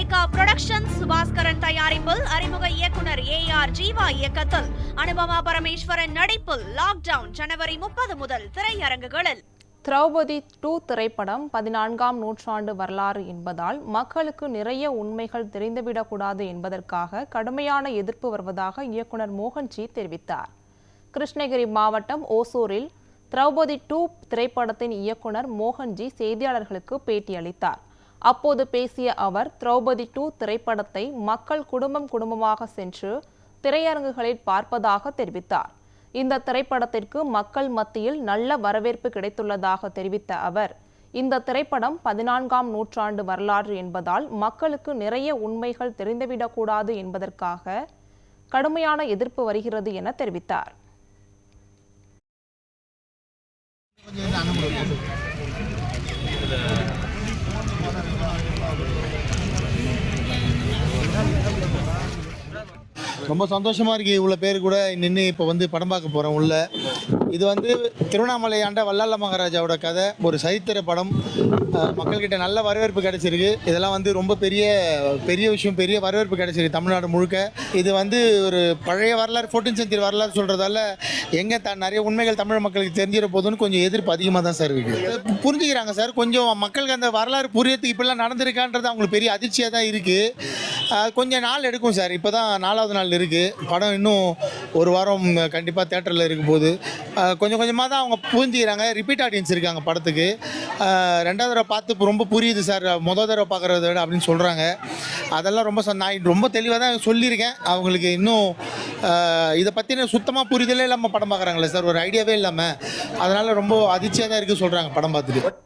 Lyca production Subaskaran தயாரிப்பில் அறிமுக இயக்குனர் AR ஜீவா இயக்கத்தில் அனுபமா பரமேஸ்வரன் நடிப்பில் லாக்டவுன் ஜனவரி 30 முதல் திரையரங்குகளில். திரௌபதி 2 திரைப்படம் 14ஆம் நூற்றாண்டு வரலாறு என்பதால் மக்களுக்கு நிறைய உண்மைகள் தெரிந்துவிடக்கூடாது என்பதற்காக கடுமையான எதிர்ப்பு வருவதாக இயக்குனர் மோகன்ஜி தெரிவித்தார். கிருஷ்ணகிரி மாவட்டம் ஓசூரில் திரௌபதி 2 திரைப்படத்தின் இயக்குனர் மோகன்ஜி செய்தியாளர்களுக்கு பேட்டியளித்தார். அப்போது பேசிய அவர், திரௌபதி 2 திரைப்படத்தை மக்கள் குடும்பமாக சென்று திரையரங்குகளில் பார்ப்பதாக தெரிவித்தார். இந்த திரைப்படத்திற்கு மக்கள் மத்தியில் நல்ல வரவேற்பு கிடைத்துள்ளதாக தெரிவித்த அவர், இந்த திரைப்படம் 14ஆம் நூற்றாண்டு வரலாறு என்பதால் மக்களுக்கு நிறைய உண்மைகள் தெரிந்துவிடக்கூடாது என்பதற்காக கடுமையான எதிர்ப்பு வருகிறது என தெரிவித்தார். ரொம்ப சந்தோஷமாக இருக்குது. இவ்வளோ பேர் கூட நின்று இப்போ படம் பார்க்க போகிறோம் உள்ள. இது திருவண்ணாமலை ஆண்ட வல்லால மகாராஜாவோட கதை, ஒரு சரித்திர படம். மக்கள்கிட்ட நல்ல வரவேற்பு கிடைச்சிருக்கு. இதெல்லாம் ரொம்ப பெரிய விஷயம், பெரிய வரவேற்பு கிடைச்சிருக்கு தமிழ்நாடு முழுக்க. இது ஒரு பழைய வரலாறு, 14th century வரலாறு சொல்கிறதால எங்கே நிறைய உண்மைகள் தமிழ் மக்களுக்கு தெரிஞ்சிட போதுன்னு கொஞ்சம் எதிர்ப்பு அதிகமாக தான் சார் இருக்குது. புரிஞ்சுக்கிறாங்க சார், கொஞ்சம் மக்களுக்கு அந்த வரலாறு புரியறதுக்கு இப்படிலாம் நடந்திருக்கான்றது அவங்களுக்கு பெரிய அதிர்ச்சியாக தான் இருக்குது. கொஞ்சம் நாள் எடுக்கும் சார். இப்போ தான் 4வது நாள் இருக்குது படம். இன்னும் ஒரு வாரம் கண்டிப்பாக தேட்டரில் இருக்கும் போது கொஞ்சம் கொஞ்சமாக தான் அவங்க புரிஞ்சுக்கிறாங்க. ரிப்பீட் ஆடியன்ஸ் இருக்காங்க படத்துக்கு. 2வது தடவை பார்த்து ரொம்ப புரியுது சார், மொதல் தடவை பார்க்குறத விட அப்படின்னு சொல்கிறாங்க. அதெல்லாம் நான் ரொம்ப தெளிவாக தான் சொல்லியிருக்கேன் அவங்களுக்கு. இன்னும் இதை பற்றின சுத்தமாக புரிதலே இல்லாமல் படம் பார்க்குறாங்களே சார், ஒரு ஐடியாவே இல்லாமல். அதனால் ரொம்ப அதிர்ச்சியாக தான் இருக்குது சொல்கிறாங்க படம் பார்த்துட்டு.